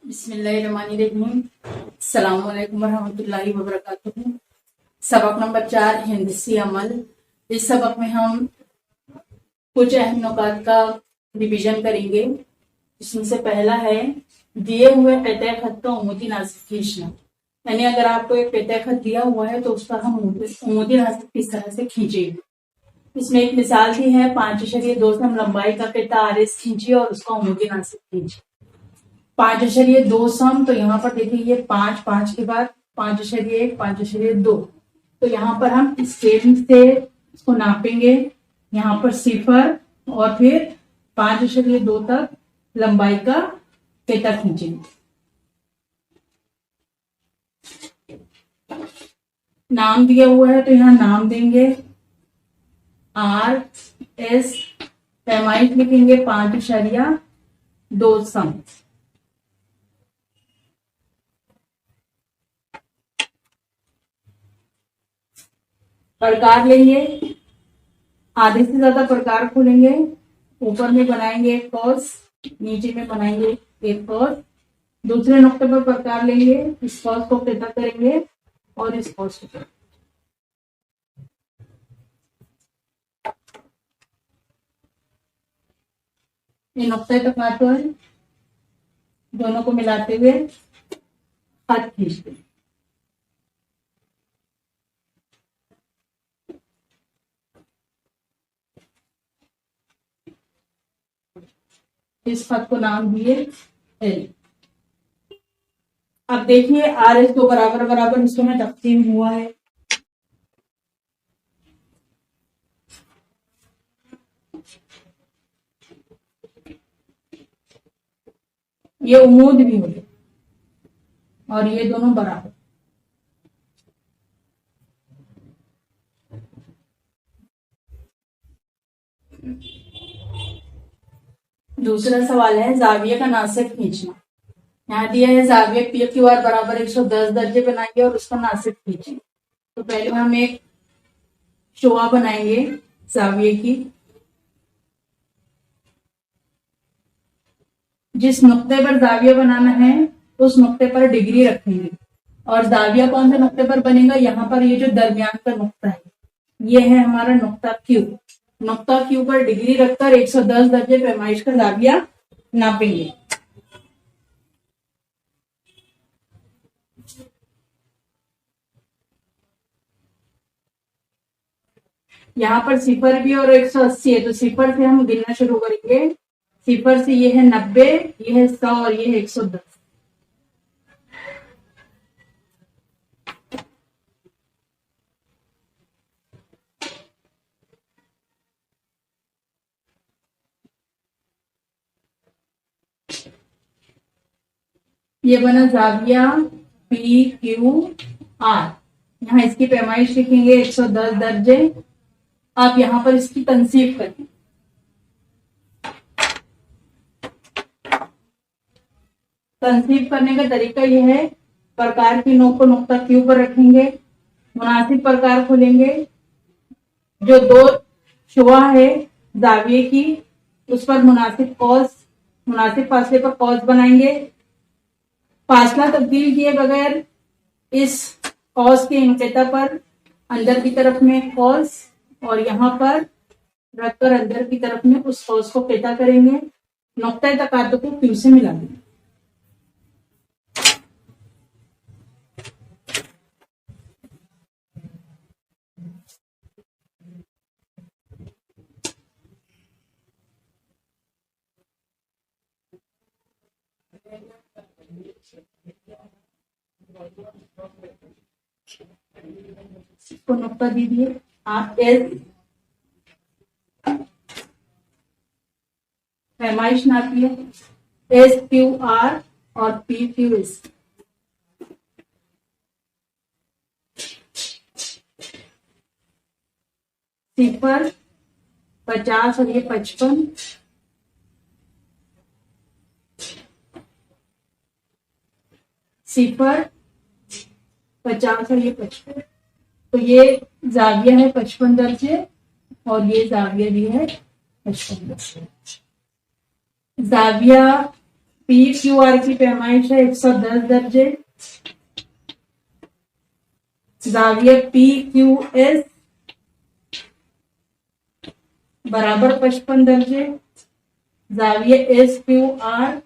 बिस्मिल्लाहिर्रहमानिर्रहीम। अस्सलामुअलैकुम वरहमतुल्लाहि वबरकातुहू। सबक नंबर 4 हिंदसी अमल। इस सबक में हम कुछ अहम नुकात का रिवीजन करेंगे। इसमें से पहला है दिए हुए क़िता खत का उमूदी नासिक खींचना। यानी अगर आपको एक क़िता खत दिया हुआ है तो उसका हम उमूदी नासिक किस तरह से खींचेंगे। इसमें एक मिसाल दी है 5.2 सम लंबाई का क़िता आरिस खींचिए और उसका उमूदी नासिक खींचिए। 5.2 सम, तो यहाँ पर देखिए ये 5 के बाद 5.1 5.2, तो यहाँ पर हम स्केल से इसको नापेंगे। यहाँ पर 0 और फिर 5.2 तक लंबाई का क़िता खींचेंगे। नाम दिया हुआ है तो यहाँ नाम देंगे RS, पैमाइश लिखेंगे 5.2 सम। प्रकार लेंगे, आधे से ज्यादा प्रकार खोलेंगे। ऊपर में बनाएंगे एक कॉस, नीचे में बनाएंगे एक कॉस। दूसरे नुक्ते पर प्रकार लेंगे, इस कॉस को क़िता करेंगे और इस कॉस को। ये नुक्ते तक काटो है, दोनों को मिलाते हुए हाथ खींचते। इस खत को नाम दिए एल। अब देखिए RS को बराबर बराबर हिस्सों में तकसीम हुआ है। ये उमूद भी हो गया और ये दोनों बराबर। दूसरा सवाल है जाविये का नासिक खींचना। यहाँ दिया है जाविये PQR बराबर 110 दर्जे बनाइए और उसका नासिक खींचिए। तो पहले हम एक शुआ बनाएंगे जाविये की। जिस नुक्ते पर जाविया बनाना है उस नुक्ते पर डिग्री रखेंगे और जाविया कौन से नुक्ते पर बनेगा, यहाँ पर ये जो दरमियान का नुक्ता है ये है हमारा नुक्ता Q। नुक्ता Q पर डिग्री रखकर 110 दर्जे पैमाइश का जाविया नापेंगे। यहाँ पर 0 भी और 180 है, तो 0 से हम गिनना शुरू करेंगे। 0 से ये है 90, ये है 100 और ये है 110। ये बना जाविया PQR। यहाँ इसकी पैमाइश लिखेंगे 110 दर्जे। आप यहाँ पर इसकी तनसीब करें। तनसीब करने का तरीका यह है, प्रकार की नोक को नुक्ता Q पर रखेंगे, मुनासिब प्रकार खोलेंगे। जो दो शुआ है जाविये की उस पर मुनासिब फासले पर कॉस बनाएंगे। फासला तब्दील किए बगैर इस कॉस के इंक़िता पर अंदर की तरफ में कॉस और यहाँ पर रखकर अंदर की तरफ में उस कॉस को क़िता करेंगे। नुक्ता तकातुक को Q से मिला देंगे। को नुक्ता दीजिए आप एस, पैमाइश नापिए SQR और PQS। सिफर 50 और ये 55। सिफर 50 और ये 55, तो ये जाविया है 55 दर्जे और ये जाविया भी है 55 दर्जे। जाविया पी क्यू आर की पैमाइश है 110 दर्जे, जाविये पी क्यू एस बराबर 55 दर्जे, जाविये एस क्यू आर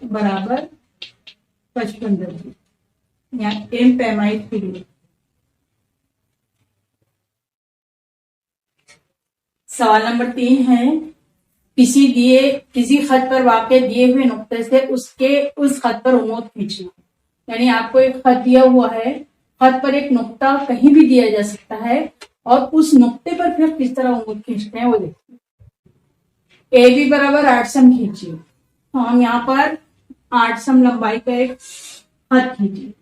बराबर 55 दर्जे। यहाँ एम पैमाइश के लिए। सवाल नंबर 3 है, किसी खत पर वाक़े दिए हुए नुक्ते से उस खत पर उम्मत खींचना। यानी आपको एक खत दिया हुआ है, खत पर एक नुक्ता कहीं भी दिया जा सकता है और उस नुक्ते पर फिर किस तरह उम्मत खींचते हैं वो देखिए। ए बी बराबर 8 सम खींचिए, तो हम यहाँ पर 8 सम लंबाई का एक खत खींचिए।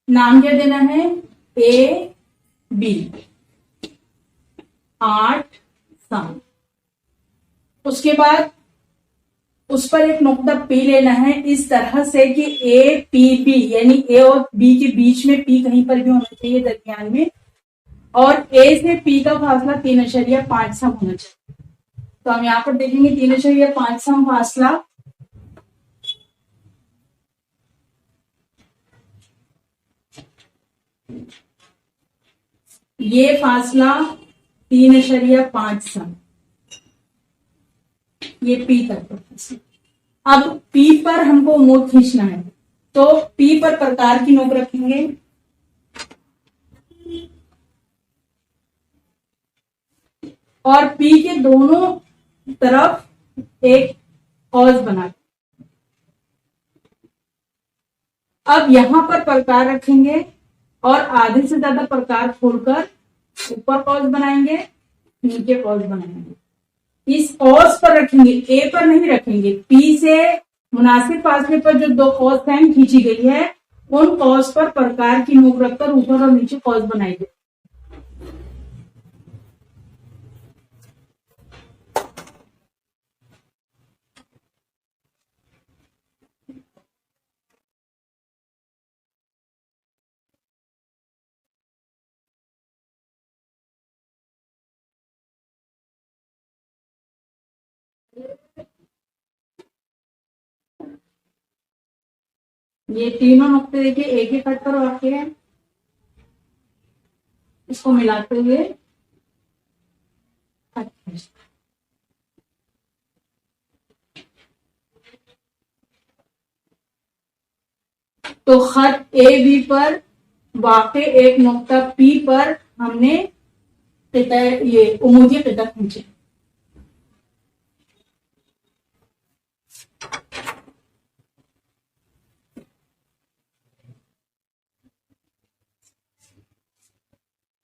नाम क्या देना है, ए बी, 8 सम। उसके बाद उस पर एक नुक्ता पी लेना है इस तरह से कि ए पी बी, यानी ए और बी के बीच में पी कहीं पर भी होना चाहिए दरमियान में, और ए से पी का फासला 3.5 सम होना चाहिए। तो हम यहाँ पर देखेंगे 3.5 सम फासला, ये फासला 3.5 सम, ये पी तक। अब पी पर हमको मोड़ खींचना है, तो पी पर प्रकार की नोक रखेंगे, और पी के दोनों तरफ एक कॉज बना। अब यहां पर प्रकार रखेंगे और आधे से ज्यादा प्रकार खोलकर ऊपर कॉज बनाएंगे, नीचे कॉज बनाएंगे। इस कॉज पर रखेंगे, ए पर नहीं रखेंगे। पी से मुनासिब फासले पर जो दो कॉज लाइन खींची गई है उन कॉज पर प्रकार की नोक रखकर ऊपर और नीचे कॉज बनाई गई। ये तीनों नुक्ते देखिए एक ही खत पर वाक़ है, इसको मिलाते हुए तो खत ए बी पर वाक़ एक नुक्ता पी पर हमने ये उमूदी क़िता खींचे।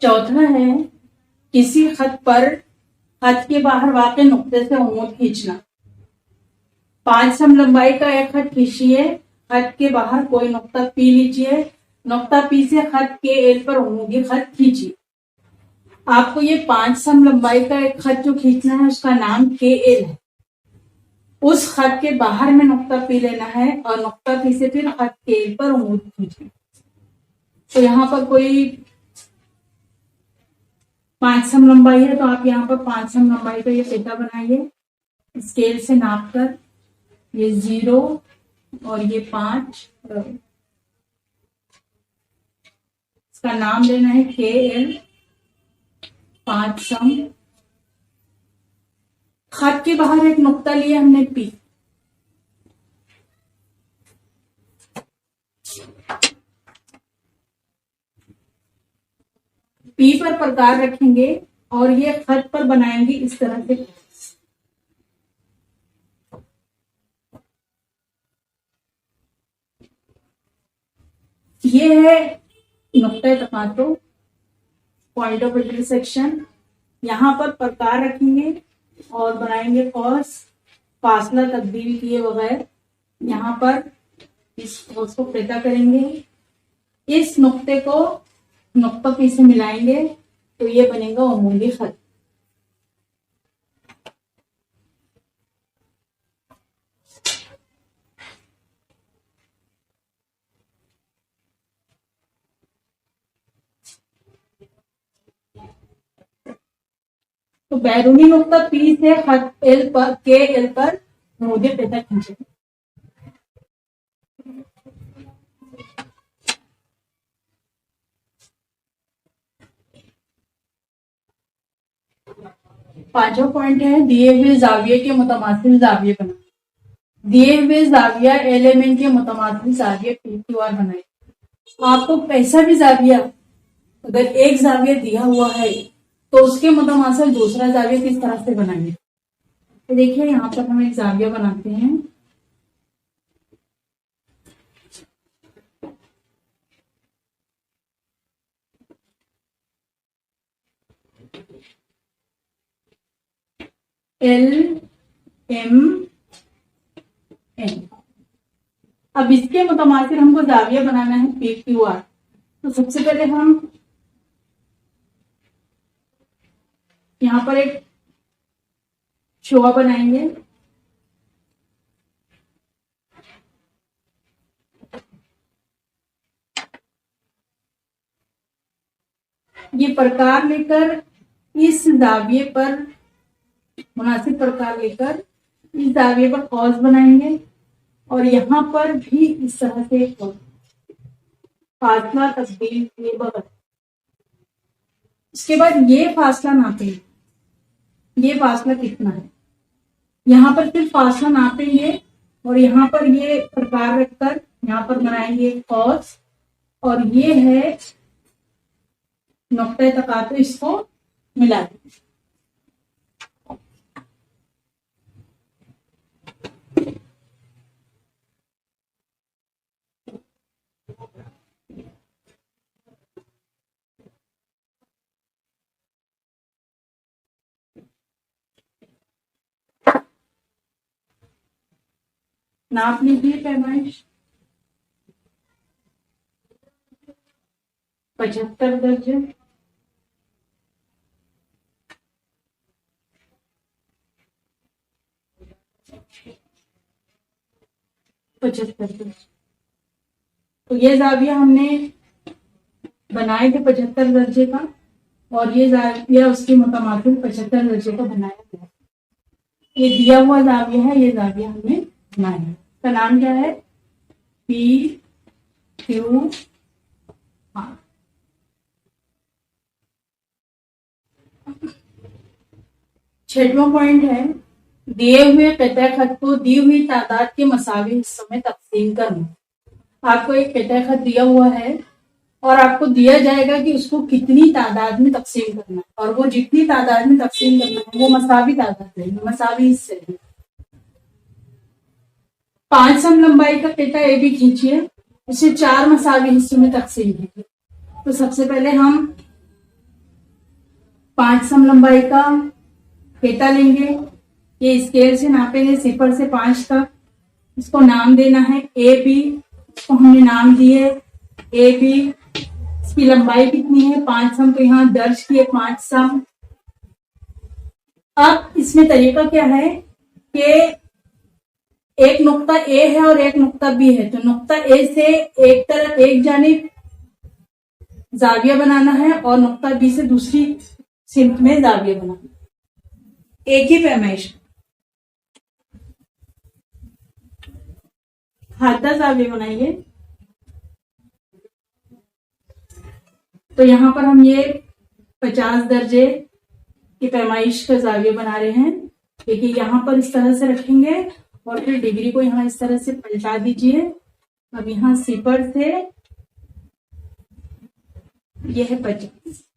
चौथा है, किसी खत पर खत के बाहर वाक़ नुक्ते से उम्मत खींचना। 5 सम लंबाई का एक खत खींचिए, खत के बाहर कोई नुक्ता पी लीजिए, नुक्ता पी से खत के एल पर उमूदी खत खींचिए। आपको ये 5 सम लंबाई का एक खत जो खींचना है उसका नाम के एल है। उस खत के बाहर में नुक्ता पी लेना है और नुक्ता पी से फिर खत के एल पर उमूदी खींचना। तो यहाँ पर कोई 5 सम लंबाई है, तो आप यहाँ पर 5 सम लंबाई का ये पेटा बनाइए, स्केल से नाप कर, ये 0 और ये 5, इसका नाम लेना है के एल, 5 सम। खत के बाहर एक नुक्ता लिया हमने पी, पी पर प्रकार रखेंगे और ये खत पर बनाएंगे इस तरह से। ये है नुक्ता तकातो, पॉइंट ऑफ इंटरसेक्शन। यहाँ पर प्रकार रखेंगे और बनाएंगे कॉस, फासला तब्दील किए बगैर। यहाँ पर इस कॉस को पेटा करेंगे, इस नुक्ते को नुक्ता पी से मिलाएंगे तो ये बनेगा उमूदी खत। तो बैरूनी नुक्ता पी से खत एल पर के एल पर नोदे पेता खींचे। पांचवा पॉइंट है दिए हुए जाविये के मुतमासिल जाविये बनाए। दिए हुए जाविया एलिमेंट के मुतमासिल जाविये PQR बनाए। आपको कैसा भी जाविया, अगर एक जाविया दिया हुआ है तो उसके मुतमासिल दूसरा जाविया किस तरह से बनाएंगे। तो देखिए यहाँ पर हम एक जाविया बनाते हैं। LMN। अब इसके मुतमासिल हमको जाविया बनाना है PQR। तो सबसे पहले हम यहाँ पर एक शोआ बनाएंगे। ये प्रकार लेकर इस जाविये पर मुनासिब प्रकार लेकर इस जाविये पर कौस बनाएंगे और यहाँ पर भी इस तरह से फासला तब्दील के बगैर। इसके बाद ये फासला नापेंगे, ये फासला कितना है, यहाँ पर सिर्फ फासला नापेंगे और यहाँ पर ये प्रकार रखकर यहाँ पर बनाएंगे कौस और ये है नुक्ता तका, तो इसको मिला देंगे। नाप लीजिए पैमाइश 75 दर्जे। तो ये जाविया हमने बनाए थे 75 दर्जे का और ये जाविया उसके मुतमासिल 75 दर्जे का बनाया गया। ये दिया हुआ जाविया है, ये जाविया हमने बनाया है। इसका नाम क्या है? PQR। छठवां पॉइंट है दिए हुए कतः खत को दी हुई तादाद के मसावी हिस्सों में तकसीम करना। आपको एक कतः खत दिया हुआ है और आपको दिया जाएगा कि उसको कितनी तादाद में तकसीम करना है और वो जितनी तादाद में तकसीम करना है वो मसावी तादाद है, मसावी हिस्से है। 5 सम लंबाई का पेटा ए भी खींचिए, इसे 4 मसावी हिस्सों में तकसीम कीजिए। तो सबसे पहले हम 5 सम लंबाई का पेटा लेंगे, ये स्केल से नापेंगे 0 से 5 तक। इसको नाम देना है AB। इसको हमने नाम दिए AB। इसकी लंबाई कितनी है? 5 सम, तो यहाँ दर्ज किए 5 सम। अब इसमें तरीका क्या है कि एक नुक्ता A है और एक नुक्ता B है, तो नुक्ता A से एक तरफ एक जानिब जाविया बनाना है और नुक्ता B से दूसरी सिमत में जाविया बनाना है। एक ही पैमाइश हाथा जाविया बनाइए। तो यहाँ पर हम ये 50 दर्जे की पैमाइश का जाविया बना रहे हैं। देखिए यहाँ पर इस तरह से रखेंगे और फिर डिग्री को यहाँ इस तरह से पलटा दीजिए। अब यहाँ 0 से यह है 50।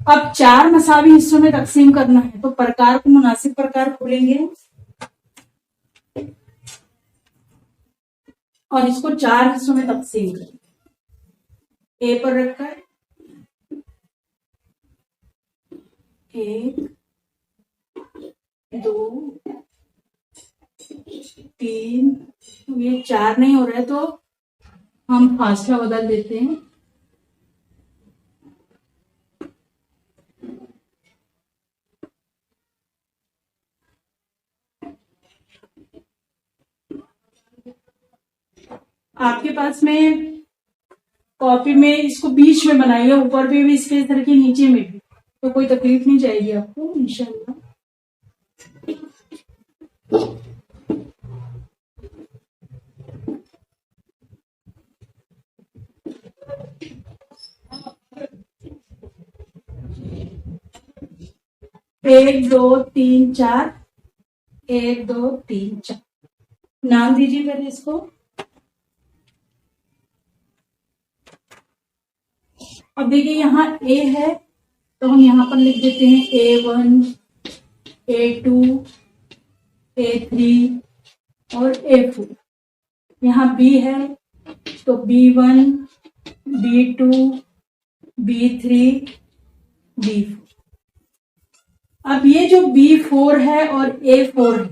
अब 4 मसावी हिस्सों में तकसीम करना है, तो प्रकार को मुनासिब प्रकार खोलेंगे और इसको 4 हिस्सों में तकसीम करेंगे। ए पर रखकर एक, दो, तीन, ये 4 नहीं हो रहा है तो हम फासला बदल देते हैं। आपके पास में कॉपी में इसको बीच में बनाइए, ऊपर पे भी स्पेस रखिए, नीचे में भी, तो कोई तकलीफ नहीं जाएगी आपको इंशाल्लाह। एक, दो, तीन, चार, एक, दो, तीन, चार। नाम दीजिए पहले इसको। अब देखिए यहाँ ए है तो हम यहाँ पर लिख देते हैं A1, A2, A3 और A4। यहाँ B है तो B1, B2, B3, B4। अब ये जो B4 है और A4 है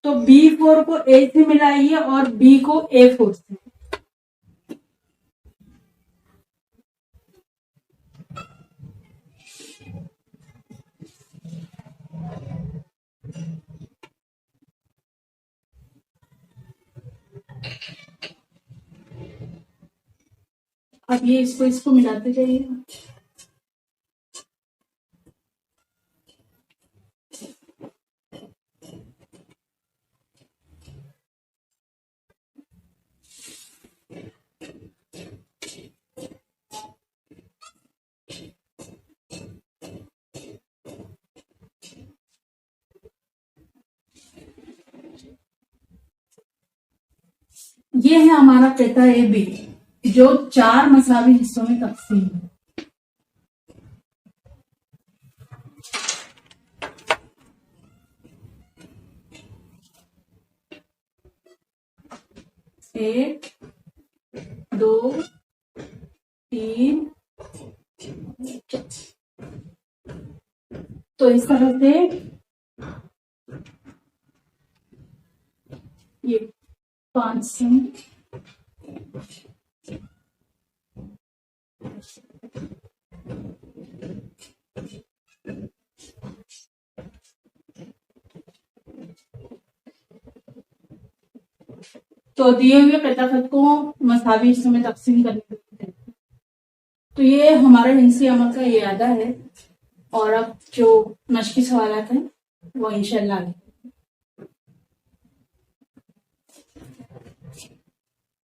तो B4 को A से मिलाइए और B को A4 से। अब ये इसको मिलाते जाइए। ये है हमारा पेटा ए बी जो 4 मसावी हिस्सों में तकसीम है। एक, दो, तीन, तो इस तरह से ये 5 से तो दिए हुए कताफत को मसावी हिस्सों में तकसीम करने हैं। तो ये हमारा हिंसी अमल का इरादा है और अब जो मशकी सवाल हैं वो इंशाल्लाह